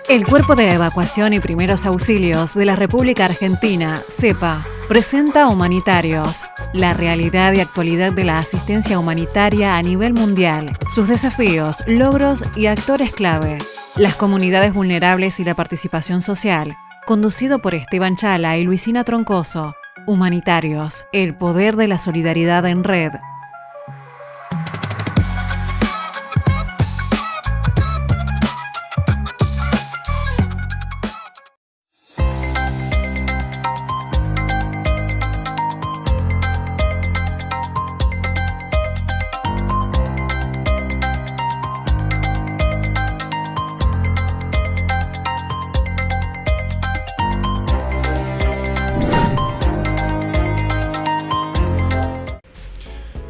El Cuerpo de Evacuación y Primeros Auxilios de la República Argentina, CEPA, presenta Humanitarios, la realidad y actualidad de la asistencia humanitaria a nivel mundial, sus desafíos, logros y actores clave, las comunidades vulnerables y la participación social, conducido por Esteban Chala y Luisina Troncoso. Humanitarios, el poder de la solidaridad en red.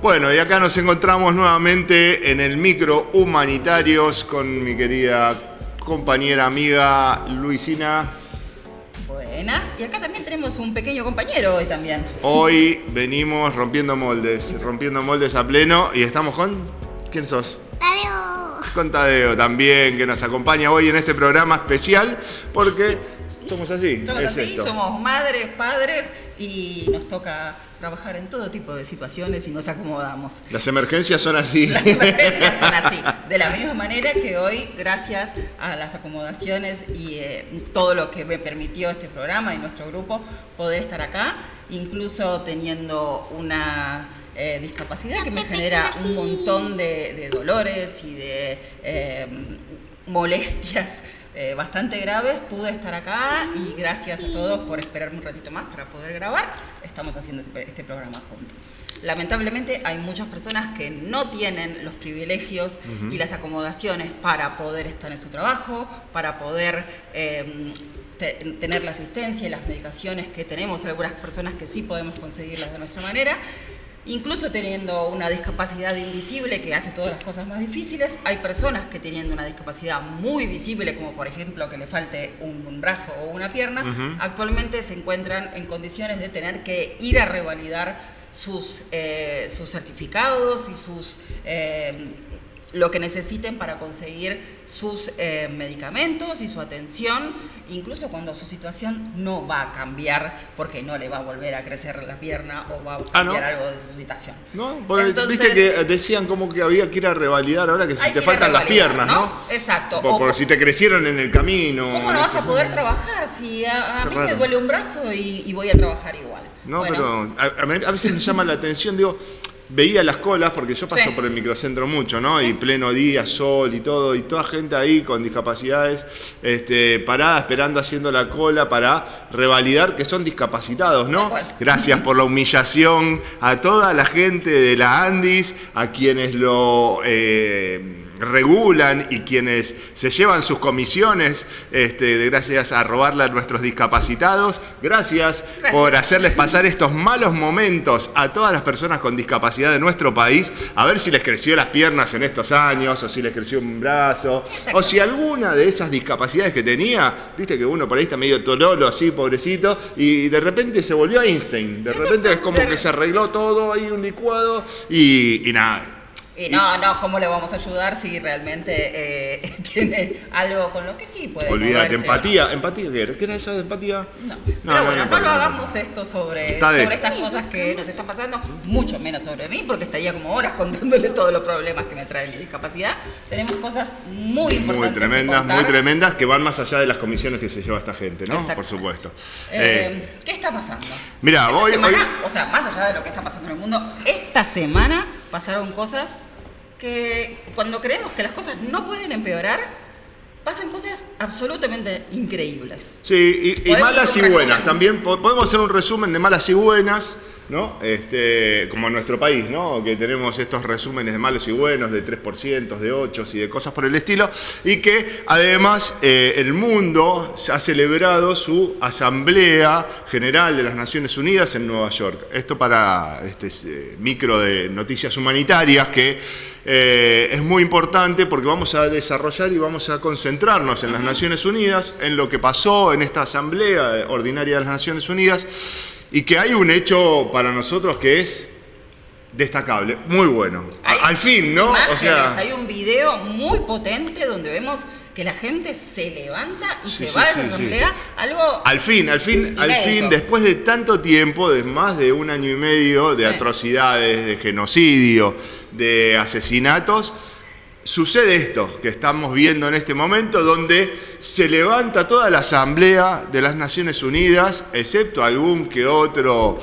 Bueno, y acá nos encontramos nuevamente en el micro Humanitarios con mi querida compañera, amiga Luisina. Buenas, y acá también tenemos un pequeño compañero hoy también. Hoy venimos rompiendo moldes a pleno y estamos con... ¿Quién sos? Tadeo. Con Tadeo también, que nos acompaña hoy en este programa especial porque somos así. Somos madres, padres y nos toca trabajar en todo tipo de situaciones y nos acomodamos. Las emergencias son así. Las emergencias son así. De la misma manera que hoy, gracias a las acomodaciones y todo lo que me permitió este programa y nuestro grupo poder estar acá, incluso teniendo una discapacidad que me genera un montón de dolores y de molestias bastante graves, pude estar acá y gracias a todos por esperarme un ratito más para poder grabar. Estamos haciendo este programa juntos. Lamentablemente hay muchas personas que no tienen los privilegios y las acomodaciones para poder estar en su trabajo, para poder tener la asistencia y las medicaciones que tenemos. Algunas personas que sí podemos conseguirlas de nuestra manera. Incluso teniendo una discapacidad invisible que hace todas las cosas más difíciles, hay personas que teniendo una discapacidad muy visible, como por ejemplo que le falte un brazo o una pierna, actualmente se encuentran en condiciones de tener que ir a revalidar sus certificados y lo que necesiten para conseguir sus medicamentos y su atención, incluso cuando su situación no va a cambiar porque no le va a volver a crecer la pierna o va a cambiar algo de su situación. No, porque entonces, viste que decían como que había que ir a revalidar ahora que si te faltan las piernas, ¿no? Exacto. Por si te crecieron en el camino. ¿Cómo no vas a poder trabajar si a mí me duele un brazo y voy a trabajar igual? No, bueno. Pero a veces me llama la atención, digo... Veía las colas, porque yo paso por el microcentro mucho, ¿no? Sí. Y pleno día, sol y todo, y toda gente ahí con discapacidades, parada, esperando, haciendo la cola para revalidar que son discapacitados, ¿no? Gracias por la humillación a toda la gente de la Andis, a quienes lo... regulan y quienes se llevan sus comisiones gracias a robarle a nuestros discapacitados. Gracias por hacerles pasar estos malos momentos a todas las personas con discapacidad de nuestro país, a ver si les creció las piernas en estos años o si les creció un brazo o si alguna de esas discapacidades que tenía, viste que uno por ahí está medio tololo así, pobrecito, y de repente se volvió Einstein, de repente es como que se arregló todo ahí, un licuado y nada. Y no, ¿cómo le vamos a ayudar si realmente tiene algo con lo que sí puede Olvídate, moverse? ¿Empatía qué era eso de empatía? No. Pero bueno, no lo hagamos esto sobre estas cosas que nos están pasando, mucho menos sobre mí, porque estaría como horas contándole todos los problemas que me trae mi discapacidad. Tenemos cosas muy importantes muy tremendas, que van más allá de las comisiones que se lleva esta gente, ¿no? Por supuesto. ¿Qué está pasando? Mirá, o sea, más allá de lo que está pasando en el mundo, esta semana pasaron cosas que cuando creemos que las cosas no pueden empeorar, pasan cosas absolutamente increíbles. Sí, y malas y buenas. También podemos hacer un resumen de malas y buenas, ¿no? Como en nuestro país, ¿no? Que tenemos estos resúmenes de malos y buenos, de 3%, de 8 y de cosas por el estilo, y que además el mundo ha celebrado su Asamblea General de las Naciones Unidas en Nueva York. Esto para este micro de noticias humanitarias que es muy importante porque vamos a desarrollar y vamos a concentrarnos en las Naciones Unidas, en lo que pasó en esta Asamblea Ordinaria de las Naciones Unidas. y que hay un hecho para nosotros que es destacable, muy bueno. Al fin, ¿no? Imágenes, hay un video muy potente donde vemos que la gente se levanta y se va de la asamblea, algo Al fin, después de tanto tiempo, de más de 1 año y medio de atrocidades, de genocidio, de asesinatos, sucede esto que estamos viendo en este momento, donde se levanta toda la Asamblea de las Naciones Unidas, excepto algún que otro...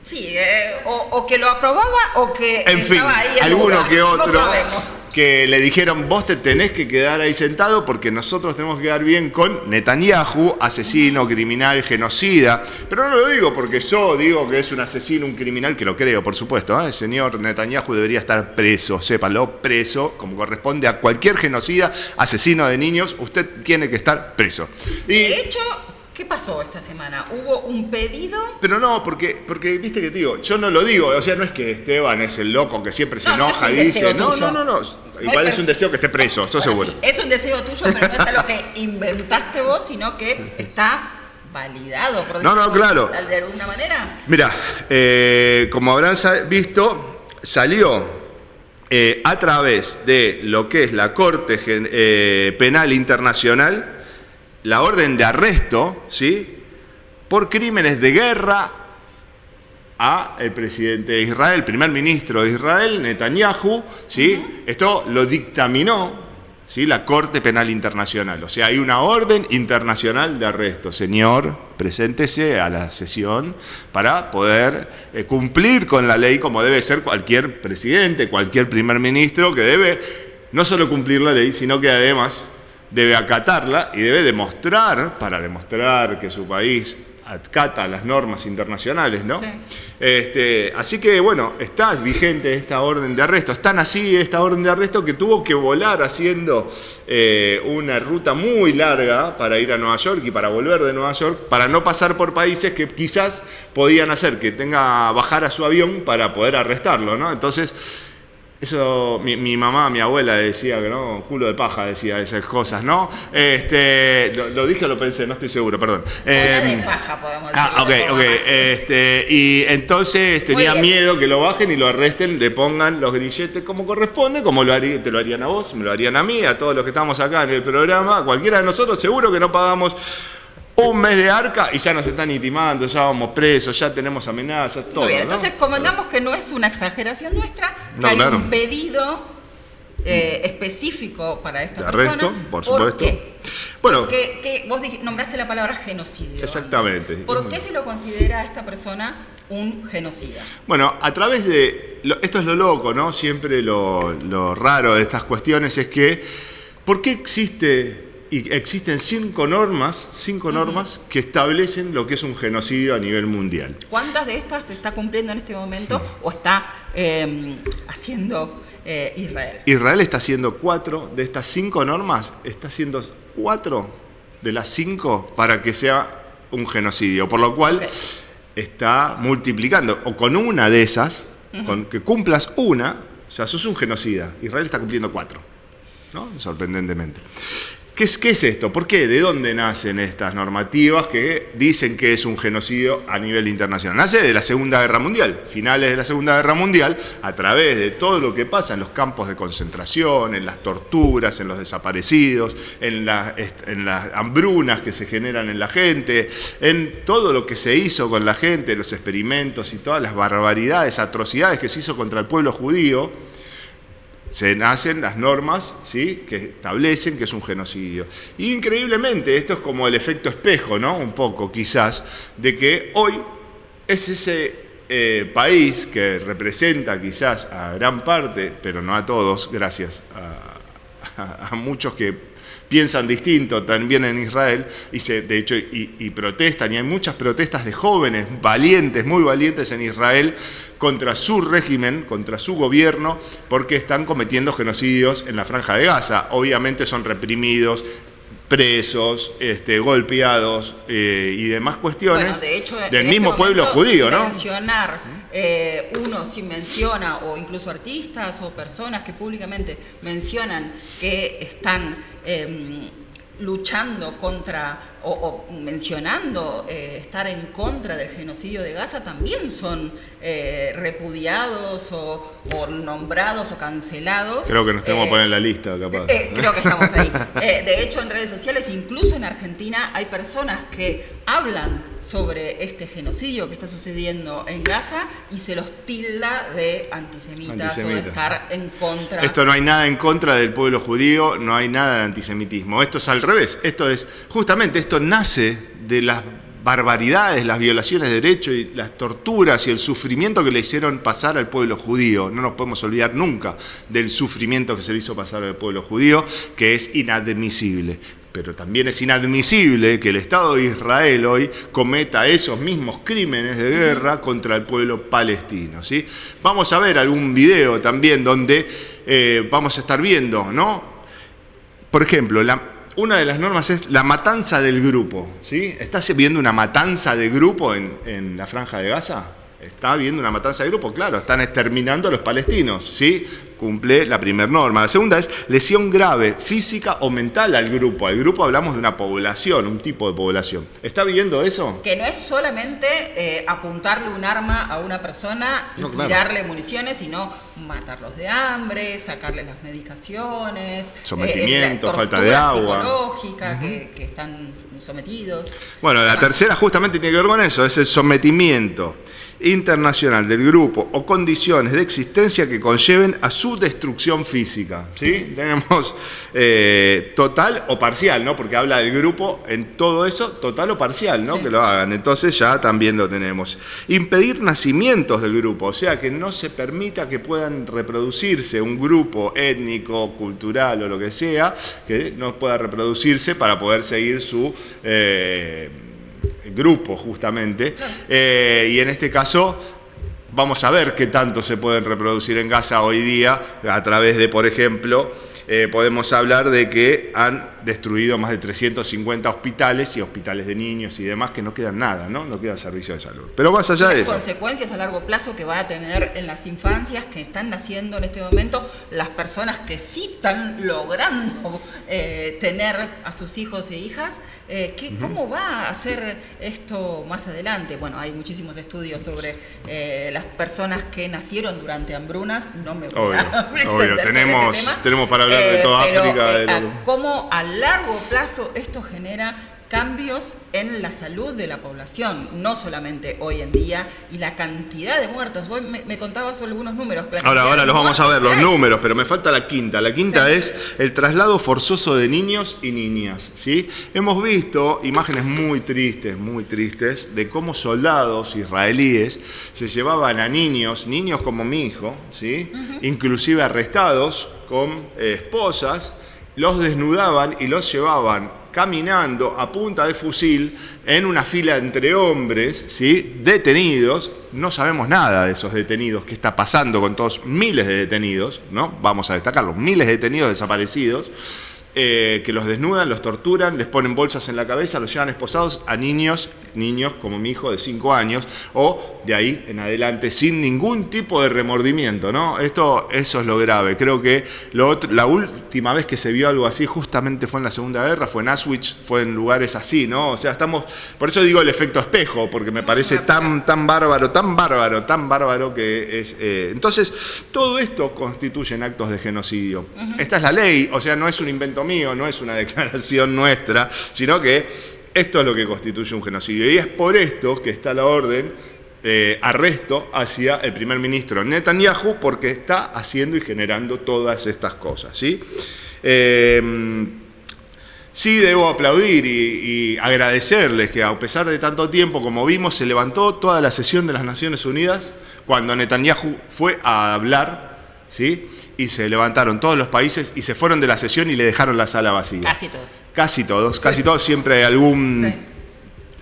Sí, o que lo aprobaba o que en fin, estaba ahí en alguno lugar. que otro No sabemos. que le dijeron vos te tenés que quedar ahí sentado porque nosotros tenemos que quedar bien con Netanyahu, asesino, criminal, genocida. Pero no lo digo porque yo digo que es un asesino, un criminal, que lo creo, por supuesto. El señor Netanyahu debería estar preso, sépanlo, preso, como corresponde a cualquier genocida, asesino de niños, usted tiene que estar preso. De hecho... ¿Qué pasó esta semana? ¿Hubo un pedido? Pero no, porque viste que te digo, yo no lo digo, o sea, no es que Esteban es el loco que siempre se enoja y dice, no. Igual es un deseo que esté preso, eso seguro. Sí, es un deseo tuyo, pero no es algo que inventaste vos, sino que está validado, por decirlo claro. de alguna manera. Mirá, como habrán visto, salió a través de lo que es la Corte Penal Internacional, la orden de arresto, ¿sí?, por crímenes de guerra a el presidente de Israel, el primer ministro de Israel, Netanyahu, ¿sí? Esto lo dictaminó, ¿sí?, la Corte Penal Internacional. O sea, hay una orden internacional de arresto. Señor, preséntese a la sesión para poder cumplir con la ley como debe ser cualquier presidente, cualquier primer ministro, que debe no solo cumplir la ley, sino que además debe acatarla y debe demostrar, para demostrar que su país acata las normas internacionales, ¿no? Sí. Así que, bueno, está vigente esta orden de arresto. Es tan así esta orden de arresto que tuvo que volar haciendo una ruta muy larga para ir a Nueva York y para volver de Nueva York, para no pasar por países que quizás podían hacer que bajar a su avión para poder arrestarlo, ¿no? Entonces... Eso, mi mamá, mi abuela decía que no, culo de paja decía esas cosas, ¿no? Lo dije o lo pensé, no estoy seguro, perdón. De paja podemos decir. Ok. Y entonces tenía miedo que lo bajen y lo arresten, le pongan los grilletes como corresponde, como te lo harían a vos, me lo harían a mí, a todos los que estamos acá en el programa, a cualquiera de nosotros, seguro que no pagamos un mes de arca y ya nos están intimando, ya vamos presos, ya tenemos amenazas, todo. Muy bien, ¿no? entonces comentamos que no es una exageración nuestra, que hay un pedido específico para esta persona. Arresto, por supuesto. ¿Por qué? Bueno, porque vos nombraste la palabra genocidio. Exactamente. Antes. ¿Por qué se lo considera a esta persona un genocida? Bueno, a través de... Esto es lo loco, ¿no? Siempre lo raro de estas cuestiones es que... ¿Por qué existen 5 normas que establecen lo que es un genocidio a nivel mundial? ¿Cuántas de estas se está cumpliendo en este momento o está haciendo Israel? Israel está haciendo 4 de estas 5 normas, está haciendo 4 de las 5 para que sea un genocidio, por lo cual está multiplicando, o con una de esas, con que cumplas una, ya sos un genocida. Israel está cumpliendo 4, ¿no? Sorprendentemente. ¿Qué es esto? ¿Por qué? ¿De dónde nacen estas normativas que dicen que es un genocidio a nivel internacional? Nace de la Segunda Guerra Mundial, finales de la Segunda Guerra Mundial, a través de todo lo que pasa en los campos de concentración, en las torturas, en los desaparecidos, en las hambrunas que se generan en la gente, en todo lo que se hizo con la gente, los experimentos y todas las barbaridades, atrocidades que se hizo contra el pueblo judío. Se nacen las normas, ¿sí?, que establecen que es un genocidio. Y increíblemente, esto es como el efecto espejo, ¿no? Un poco, quizás, de que hoy es ese país que representa quizás a gran parte, pero no a todos, gracias a muchos que piensan distinto también en Israel, de hecho protestan, y hay muchas protestas de jóvenes valientes, muy valientes en Israel, contra su régimen, contra su gobierno, porque están cometiendo genocidios en la Franja de Gaza. Obviamente son reprimidos, presos, golpeados y demás cuestiones, bueno, de hecho, del mismo pueblo judío, ¿no? Mencionar uno si menciona, o incluso artistas o personas que públicamente mencionan que están luchando contra o mencionando estar en contra del genocidio de Gaza también son repudiados o nombrados o cancelados. Creo que nos tenemos que poner en la lista, capaz. Creo que estamos ahí. De hecho, en redes sociales, incluso en Argentina, hay personas que hablan sobre este genocidio que está sucediendo en Gaza y se los tilda de antisemitas o de estar en contra. Esto no hay nada en contra del pueblo judío, no hay nada de antisemitismo. Esto es al revés. Justamente esto nace de las barbaridades, las violaciones de derechos y las torturas y el sufrimiento que le hicieron pasar al pueblo judío. No nos podemos olvidar nunca del sufrimiento que se le hizo pasar al pueblo judío, que es inadmisible. Pero también es inadmisible que el Estado de Israel hoy cometa esos mismos crímenes de guerra contra el pueblo palestino, ¿sí? Vamos a ver algún video también donde vamos a estar viendo, ¿no? Por ejemplo, una de las normas es la matanza del grupo, ¿sí? ¿Estás viendo una matanza de grupo en la Franja de Gaza? ¿Está habiendo una matanza de grupo? Claro, están exterminando a los palestinos, ¿sí? Cumple la primera norma. La segunda es lesión grave, física o mental al grupo. Al grupo hablamos de una población, un tipo de población. ¿Está viendo eso? Que no es solamente apuntarle un arma a una persona y tirarle municiones, sino matarlos de hambre, sacarles las medicaciones, sometimiento, falta de agua psicológica que están sometidos. Bueno, la tercera justamente tiene que ver con eso, es el sometimiento internacional del grupo o condiciones de existencia que conlleven a su destrucción física, ¿sí? Tenemos total o parcial, ¿no? Porque habla del grupo en todo eso, total o parcial, ¿no? Sí. Que lo hagan. Entonces ya también lo tenemos. Impedir nacimientos del grupo, o sea, que no se permita que puedan reproducirse un grupo étnico, cultural o lo que sea, que no pueda reproducirse para poder seguir su grupo, justamente. Y en este caso vamos a ver qué tanto se pueden reproducir en Gaza hoy día a través de, por ejemplo, podemos hablar de que han destruido más de 350 hospitales y hospitales de niños y demás, que no quedan nada, ¿no? No queda servicio de salud. Pero más allá de eso, consecuencias a largo plazo que va a tener en las infancias que están naciendo en este momento, las personas que sí están logrando tener a sus hijos e hijas, ¿cómo va a ser esto más adelante? Bueno, hay muchísimos estudios sobre las personas que nacieron durante hambrunas, no me voy a obvio. Tenemos para hablar de toda África. ¿Cómo a largo plazo esto genera cambios en la salud de la población? No solamente hoy en día, y la cantidad de muertos. Vos me contabas algunos números. Ahora los vamos a ver, los números, pero me falta la quinta. La quinta es el traslado forzoso de niños y niñas, ¿sí? Hemos visto imágenes muy tristes, de cómo soldados israelíes se llevaban a niños como mi hijo, ¿sí? Inclusive arrestados con esposas, los desnudaban y los llevaban caminando a punta de fusil en una fila entre hombres, ¿sí? Detenidos. No sabemos nada de esos detenidos, qué está pasando con todos miles de detenidos, ¿no? Vamos a destacarlos, miles de detenidos desaparecidos, que los desnudan, los torturan, les ponen bolsas en la cabeza, los llevan esposados a niños como mi hijo de 5 años, o de ahí en adelante, sin ningún tipo de remordimiento, ¿no? Eso es lo grave. Creo que la última vez que se vio algo así justamente fue en la Segunda Guerra, fue en Auschwitz, fue en lugares así, ¿no? O sea, por eso digo el efecto espejo, porque me parece tan bárbaro que es. Entonces, todo esto constituyen actos de genocidio. Esta es la ley, o sea, no es un invento mío, no es una declaración nuestra, sino que esto es lo que constituye un genocidio. Y es por esto que está la orden de arresto hacia el primer ministro Netanyahu, porque está haciendo y generando todas estas cosas, ¿sí? Sí debo aplaudir y agradecerles que a pesar de tanto tiempo, como vimos, se levantó toda la sesión de las Naciones Unidas cuando Netanyahu fue a hablar, ¿sí? Y se levantaron todos los países y se fueron de la sesión y le dejaron la sala vacía. Casi todos, siempre hay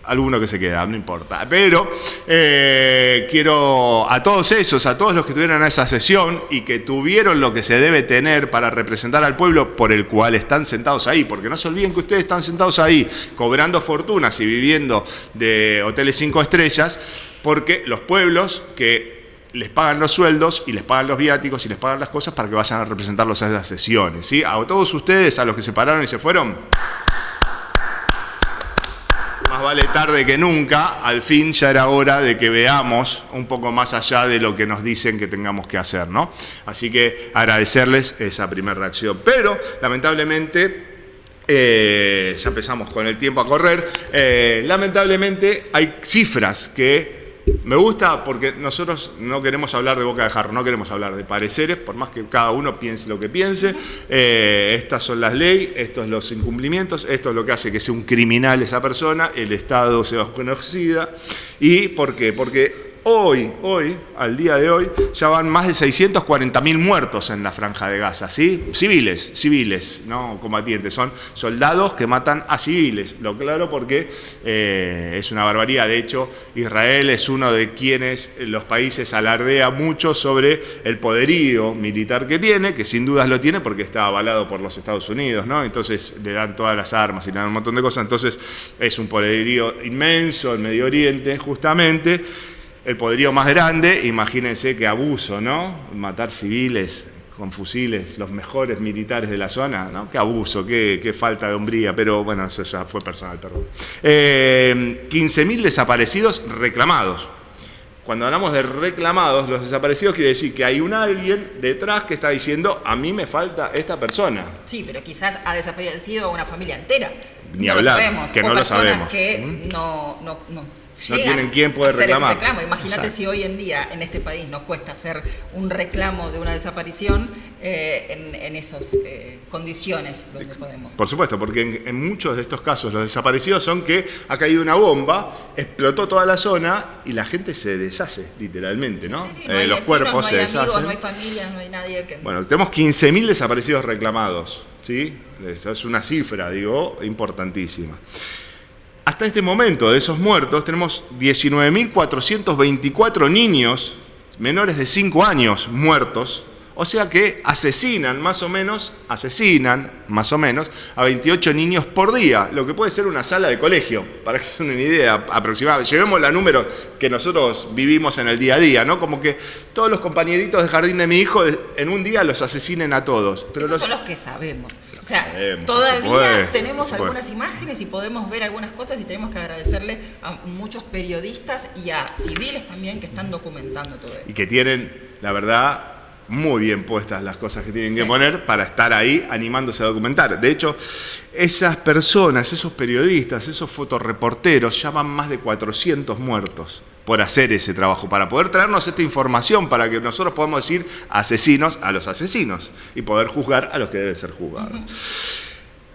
alguno que se queda, no importa. Pero quiero a todos los que estuvieron en esa sesión y que tuvieron lo que se debe tener para representar al pueblo por el cual están sentados ahí, porque no se olviden que ustedes están sentados ahí cobrando fortunas y viviendo de hoteles 5 estrellas, porque los pueblos que les pagan los sueldos y les pagan los viáticos y les pagan las cosas para que vayan a representarlos a esas sesiones, ¿sí? A todos ustedes, a los que se pararon y se fueron, vale tarde que nunca, al fin ya era hora de que veamos un poco más allá de lo que nos dicen que tengamos que hacer, ¿no? Así que agradecerles esa primera reacción. Pero, lamentablemente, ya empezamos con el tiempo a correr, lamentablemente hay cifras que me gusta porque nosotros no queremos hablar de boca de jarro, no queremos hablar de pareceres, por más que cada uno piense lo que piense. Estas son las leyes, estos son los incumplimientos, esto es lo que hace que sea un criminal esa persona, el Estado se genocida. ¿Y por qué? Porque hoy, al día de hoy, ya van más de 640.000 muertos en la Franja de Gaza, ¿sí? Civiles, no combatientes, son soldados que matan a civiles, lo claro porque es una barbaridad. De hecho, Israel es uno de quienes los países alardea mucho sobre el poderío militar que tiene, que sin dudas lo tiene porque está avalado por los Estados Unidos, ¿no? Entonces le dan todas las armas y le dan un montón de cosas, entonces es un poderío inmenso en Medio Oriente, justamente. El poderío más grande, imagínense qué abuso, ¿no? Matar civiles con fusiles, los mejores militares de la zona, ¿no? Qué abuso, qué falta de hombría, pero bueno, eso ya fue personal, perdón. 15.000 desaparecidos reclamados. Cuando hablamos de reclamados, los desaparecidos quiere decir que hay un alguien detrás que está diciendo, a mí me falta esta persona. Sí, pero quizás ha desaparecido una familia entera. Ni hablar, que no lo sabemos. Que no tienen quién poder reclamar. Imagínate si hoy en día en este país nos cuesta hacer un reclamo de una desaparición en esas condiciones donde podemos. Por supuesto, porque en muchos de estos casos los desaparecidos son que ha caído una bomba, explotó toda la zona y la gente se deshace, literalmente, ¿no? Sí, no hay los vecinos, cuerpos se no hay deshacen. amigos, no hay familia, no hay nadie que... Bueno, tenemos 15.000 desaparecidos reclamados, ¿sí? Esa es una cifra, digo, importantísima. Hasta este momento, de esos muertos, tenemos 19.424 niños menores de 5 años muertos, o sea que asesinan más o menos a 28 niños por día, lo que puede ser una sala de colegio, para que se den una idea aproximada. Llevemos la número que nosotros vivimos en el día a día, ¿no? Como que todos los compañeritos de jardín de mi hijo en un día los asesinen a todos. Pero esos son los que sabemos. O sea, todavía tenemos algunas imágenes y podemos ver algunas cosas y tenemos que agradecerle a muchos periodistas y a civiles también que están documentando todo esto. Y que tienen, la verdad, muy bien puestas las cosas que tienen que poner para estar ahí animándose a documentar. De hecho, esas personas, esos periodistas, esos fotoreporteros, ya van más de 400 muertos por hacer ese trabajo, para poder traernos esta información, para que nosotros podamos decir asesinos a los asesinos y poder juzgar a los que deben ser juzgados.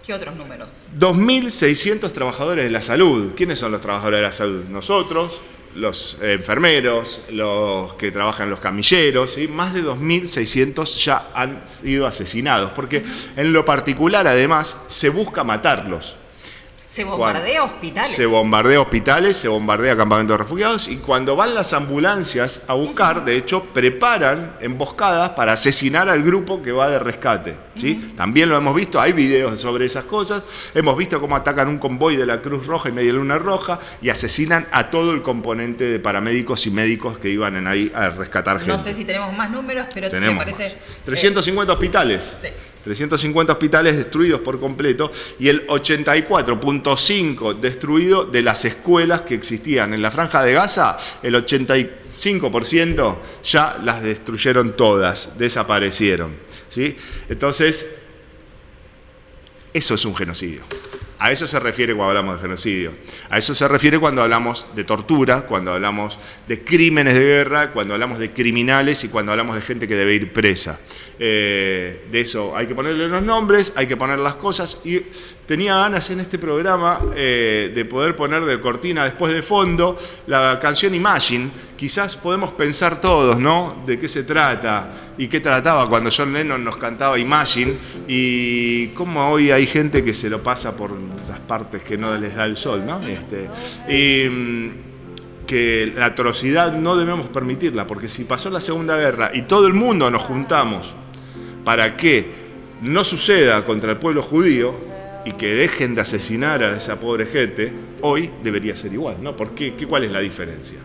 ¿Qué otros números? 2.600 trabajadores de la salud. ¿Quiénes son los trabajadores de la salud? Nosotros, los enfermeros, los que trabajan en los camilleros, ¿sí? Más de 2.600 ya han sido asesinados, porque en lo particular, además, se busca matarlos. Se bombardea hospitales. Se bombardea hospitales, se bombardea campamentos de refugiados y cuando van las ambulancias a buscar, de hecho, preparan emboscadas para asesinar al grupo que va de rescate, ¿sí? También lo hemos visto, hay videos sobre esas cosas, hemos visto cómo atacan un convoy de la Cruz Roja y Media Luna Roja y asesinan a todo el componente de paramédicos y médicos que iban ahí a rescatar gente. No sé si tenemos más números, pero me parece... 350 hospitales. Sí. 350 hospitales destruidos por completo y el 84.5% destruido de las escuelas que existían en la Franja de Gaza, el 85% ya las destruyeron todas, desaparecieron, ¿sí? Entonces, eso es un genocidio. A eso se refiere cuando hablamos de genocidio. A eso se refiere cuando hablamos de tortura, cuando hablamos de crímenes de guerra, cuando hablamos de criminales y cuando hablamos de gente que debe ir presa. De eso hay que ponerle los nombres, hay que poner las cosas y tenía ganas en este programa de poder poner de cortina después de fondo la canción Imagine. Quizás podemos pensar todos, ¿no? De qué se trata y qué trataba cuando John Lennon nos cantaba Imagine y cómo hoy hay gente que se lo pasa por las partes que no les da el sol, ¿no? Que la atrocidad no debemos permitirla, porque si pasó la Segunda Guerra y todo el mundo nos juntamos para que no suceda contra el pueblo judío y que dejen de asesinar a esa pobre gente, hoy debería ser igual, ¿no? ¿Por qué? ¿Cuál es la diferencia?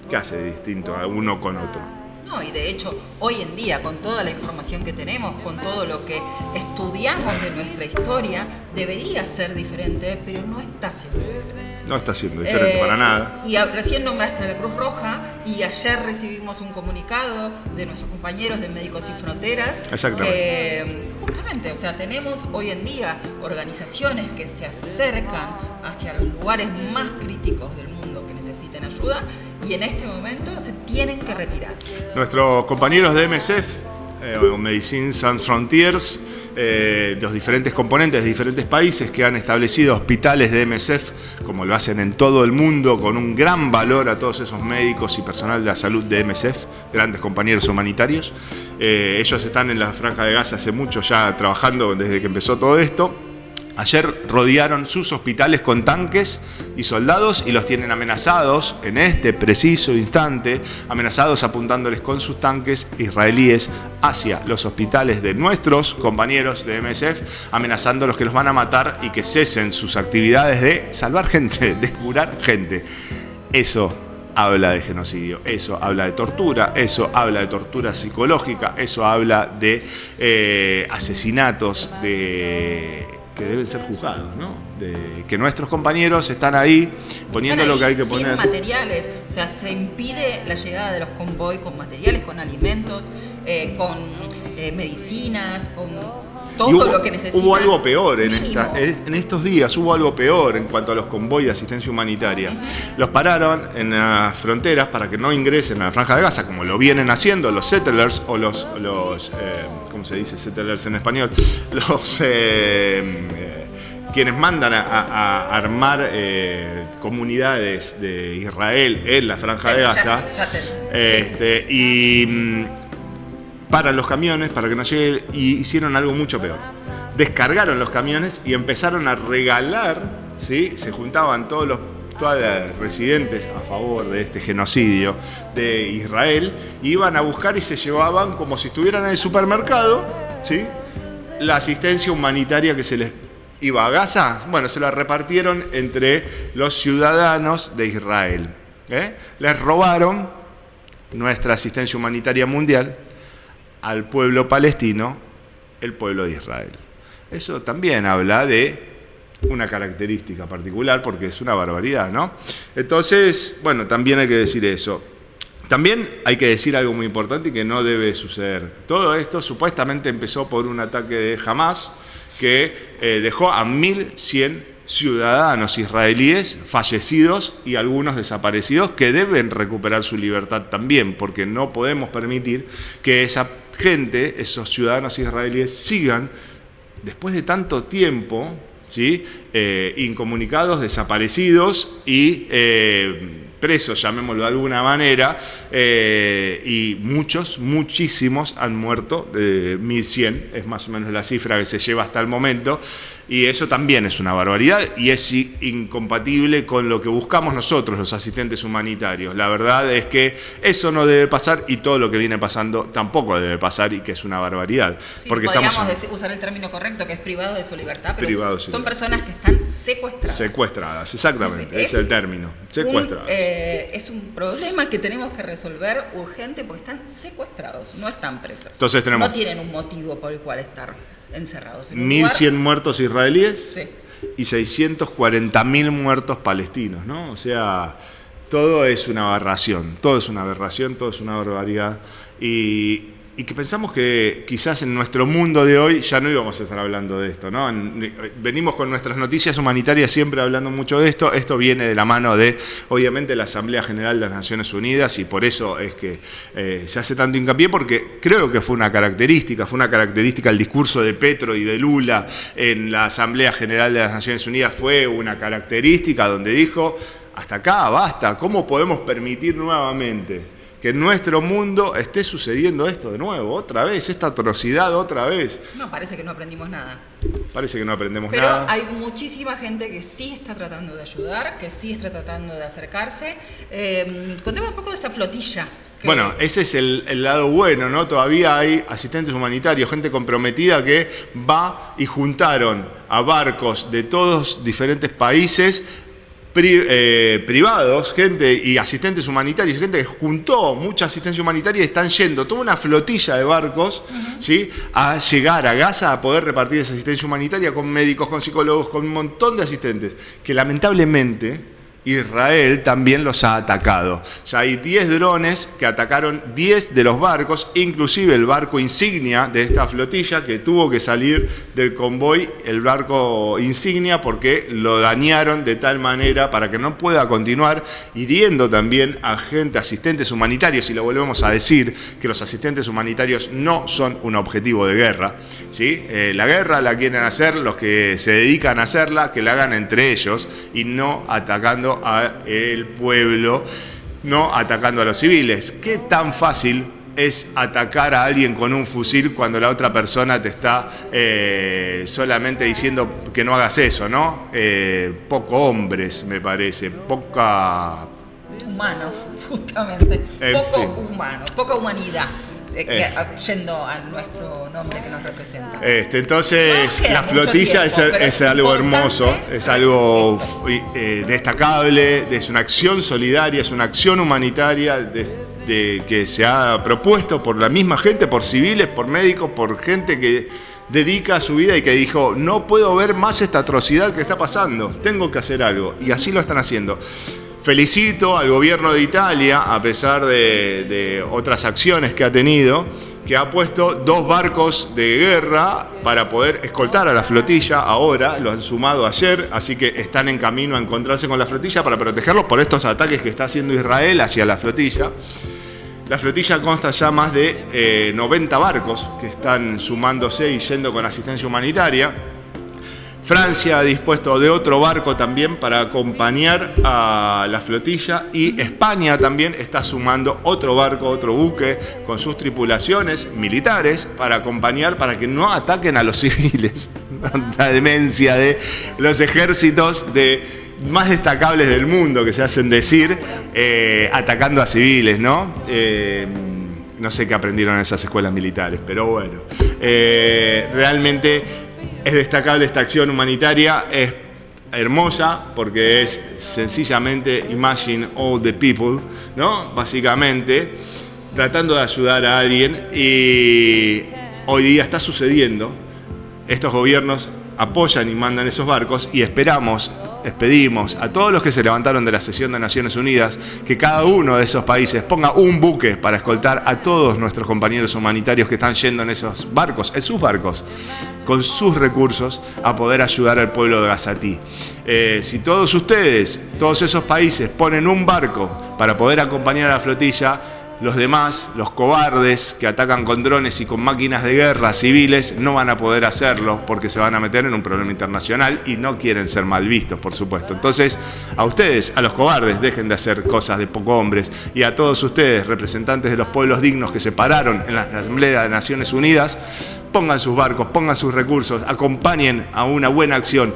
¿Qué hace de distinto a uno con otro? No, y de hecho, hoy en día, con toda la información que tenemos, con todo lo que estudiamos de nuestra historia, debería ser diferente, pero no está siendo diferente. No está siendo diferente para nada. Y recién nombraste a la Cruz Roja, y ayer recibimos un comunicado de nuestros compañeros de Médicos Sin Fronteras. Exactamente. Que justamente, o sea, tenemos hoy en día organizaciones que se acercan hacia los lugares más críticos del mundo que necesiten ayuda, y en este momento se tienen que retirar. Nuestros compañeros de MSF, Médecins Sans Frontières, los diferentes componentes de diferentes países que han establecido hospitales de MSF, como lo hacen en todo el mundo, con un gran valor a todos esos médicos y personal de la salud de MSF, grandes compañeros humanitarios. Ellos están en la Franja de Gaza hace mucho ya trabajando desde que empezó todo esto. Ayer rodearon sus hospitales con tanques y soldados y los tienen amenazados en este preciso instante, amenazados apuntándoles con sus tanques israelíes hacia los hospitales de nuestros compañeros de MSF, amenazándolos que los van a matar y que cesen sus actividades de salvar gente, de curar gente. Eso habla de genocidio, eso habla de tortura, eso habla de tortura psicológica, eso habla de asesinatos, que deben ser juzgados, ¿no? De que nuestros compañeros están ahí poniendo lo que hay que poner. Sin materiales, o sea, se impide la llegada de los convoys con materiales, con alimentos, con medicinas, con todo lo que necesitan. Hubo algo peor en estos días, hubo algo peor en cuanto a los convoys de asistencia humanitaria. Los pararon en las fronteras para que no ingresen a la Franja de Gaza, como lo vienen haciendo los settlers o los ¿cómo se dice settlers en español? Los quienes mandan a armar comunidades de Israel en la Franja de Gaza. Para los camiones, para que no llegue, y hicieron algo mucho peor. Descargaron los camiones y empezaron a regalar, ¿sí? Se juntaban todas las residentes a favor de este genocidio de Israel, y iban a buscar y se llevaban, como si estuvieran en el supermercado, ¿sí? La asistencia humanitaria que se les iba a Gaza. Bueno, se la repartieron entre los ciudadanos de Israel. Les robaron nuestra asistencia humanitaria mundial al pueblo palestino, el pueblo de Israel. Eso también habla de una característica particular, porque es una barbaridad, ¿no? Entonces, bueno, también hay que decir eso. También hay que decir algo muy importante y que no debe suceder. Todo esto supuestamente empezó por un ataque de Hamas que dejó a 1.100 ciudadanos israelíes fallecidos y algunos desaparecidos que deben recuperar su libertad también, porque no podemos permitir que esa gente, esos ciudadanos israelíes, sigan después de tanto tiempo, ¿sí? Incomunicados, desaparecidos y presos, llamémoslo de alguna manera, y muchísimos han muerto, 1.100 es más o menos la cifra que se lleva hasta el momento, y eso también es una barbaridad y es incompatible con lo que buscamos nosotros, los asistentes humanitarios. La verdad es que eso no debe pasar y todo lo que viene pasando tampoco debe pasar, y que es una barbaridad. Sí, porque podríamos estamos usar el término correcto, que es privado de su libertad, pero privado, son personas que están secuestradas. Secuestradas, exactamente, es el término, secuestradas. Es un problema que tenemos que resolver urgente, porque están secuestrados, no están presos. Entonces tenemos, no tienen un motivo por el cual estar encerrados. 1.100 muertos israelíes, sí, y 640.000 muertos palestinos, ¿no? O sea, todo es una aberración, todo es una barbaridad. Y que pensamos que quizás en nuestro mundo de hoy ya no íbamos a estar hablando de esto, ¿no? Venimos con nuestras noticias humanitarias siempre hablando mucho de esto. Esto viene de la mano de, obviamente, la Asamblea General de las Naciones Unidas, y por eso es que se hace tanto hincapié, porque creo que fue una característica el discurso de Petro y de Lula en la Asamblea General de las Naciones Unidas, fue una característica donde dijo, hasta acá, basta, ¿cómo podemos permitir nuevamente que en nuestro mundo esté sucediendo esto de nuevo, otra vez, esta atrocidad otra vez? No, parece que no aprendimos nada. Parece que no aprendemos Pero nada. hay muchísima gente que sí está tratando de ayudar, que sí está tratando de acercarse. Contemos un poco de esta flotilla. Bueno, ese es el lado bueno, ¿no? Todavía hay asistentes humanitarios, gente comprometida que va, y juntaron a barcos de todos diferentes países, privados, gente y asistentes humanitarios, gente que juntó mucha asistencia humanitaria y están yendo toda una flotilla de barcos, ¿sí?, a llegar a Gaza a poder repartir esa asistencia humanitaria con médicos, con psicólogos, con un montón de asistentes, que lamentablemente Israel también los ha atacado. Ya hay 10 drones que atacaron 10 de los barcos, inclusive el barco insignia de esta flotilla que tuvo que salir del convoy, el barco insignia, porque lo dañaron de tal manera para que no pueda continuar, hiriendo también a gente, asistentes humanitarios, y lo volvemos a decir, que los asistentes humanitarios no son un objetivo de guerra, ¿sí? La guerra la quieren hacer los que se dedican a hacerla, que la hagan entre ellos y no atacando al pueblo, no atacando a los civiles. ¿Qué tan fácil es atacar a alguien con un fusil cuando la otra persona te está solamente diciendo que no hagas eso, ¿no? Poco hombres, me parece, poca... Humano, justamente. Poco fin. humano, poca humanidad. Yendo a nuestro nombre que nos representa. Entonces, No, la flotilla tiempo, es algo hermoso, es algo destacable, es una acción solidaria, es una acción humanitaria que se ha propuesto por la misma gente, por civiles, por médicos, por gente que dedica su vida y que dijo, no puedo ver más esta atrocidad que está pasando, tengo que hacer algo, y así lo están haciendo. Felicito al gobierno de Italia, a pesar de otras acciones que ha tenido, que ha puesto 2 barcos de guerra para poder escoltar a la flotilla. Ahora lo han sumado ayer, así que están en camino a encontrarse con la flotilla para protegerlos por estos ataques que está haciendo Israel hacia la flotilla. La flotilla consta ya más de 90 barcos que están sumándose y yendo con asistencia humanitaria. Francia ha dispuesto de otro barco también para acompañar a la flotilla, y España también está sumando otro barco, otro buque con sus tripulaciones militares para acompañar, para que no ataquen a los civiles. La demencia de los ejércitos más destacables del mundo, que se hacen decir, atacando a civiles, ¿no? No sé qué aprendieron en esas escuelas militares, pero bueno, realmente es destacable esta acción humanitaria, es hermosa porque es sencillamente imagine all the people, ¿no? Básicamente, tratando de ayudar a alguien, y hoy día está sucediendo. Estos gobiernos apoyan y mandan esos barcos, y pedimos a todos los que se levantaron de la sesión de Naciones Unidas que cada uno de esos países ponga un buque para escoltar a todos nuestros compañeros humanitarios que están yendo en esos barcos, con sus recursos, a poder ayudar al pueblo de Gazatí. Si todos ustedes, todos esos países, ponen un barco para poder acompañar a la flotilla, los demás, los cobardes que atacan con drones y con máquinas de guerra civiles, no van a poder hacerlo porque se van a meter en un problema internacional y no quieren ser mal vistos, por supuesto. Entonces, a ustedes, a los cobardes, dejen de hacer cosas de poco hombres, y a todos ustedes, representantes de los pueblos dignos que se pararon en la Asamblea de Naciones Unidas, pongan sus barcos, pongan sus recursos, acompañen a una buena acción,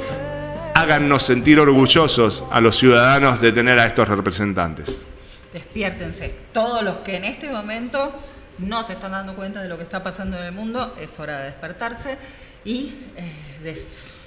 hágannos sentir orgullosos a los ciudadanos de tener a estos representantes. Despiértense. Todos los que en este momento no se están dando cuenta de lo que está pasando en el mundo, es hora de despertarse y de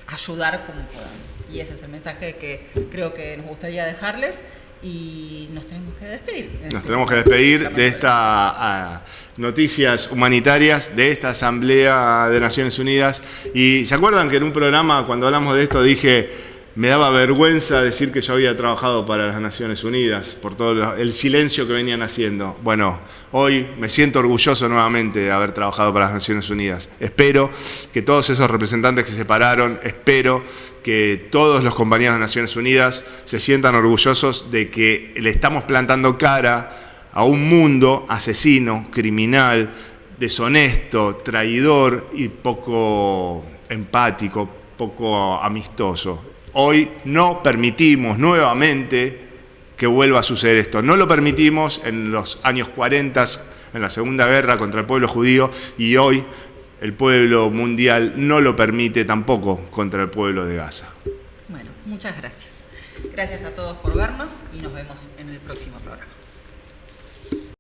ayudar como podamos. Y ese es el mensaje que creo que nos gustaría dejarles, y nos tenemos que despedir. Nos tenemos que despedir de estas noticias humanitarias, de esta Asamblea de Naciones Unidas. Y ¿se acuerdan que en un programa, cuando hablamos de esto, dije... me daba vergüenza decir que yo había trabajado para las Naciones Unidas por todo el silencio que venían haciendo? Bueno, hoy me siento orgulloso nuevamente de haber trabajado para las Naciones Unidas. Espero que todos esos representantes que se pararon, espero que todos los compañeros de Naciones Unidas se sientan orgullosos de que le estamos plantando cara a un mundo asesino, criminal, deshonesto, traidor y poco empático, poco amistoso. Hoy no permitimos nuevamente que vuelva a suceder esto. No lo permitimos en los años 40, en la Segunda Guerra contra el pueblo judío, y hoy el pueblo mundial no lo permite tampoco contra el pueblo de Gaza. Bueno, muchas gracias. Gracias a todos por vernos y nos vemos en el próximo programa.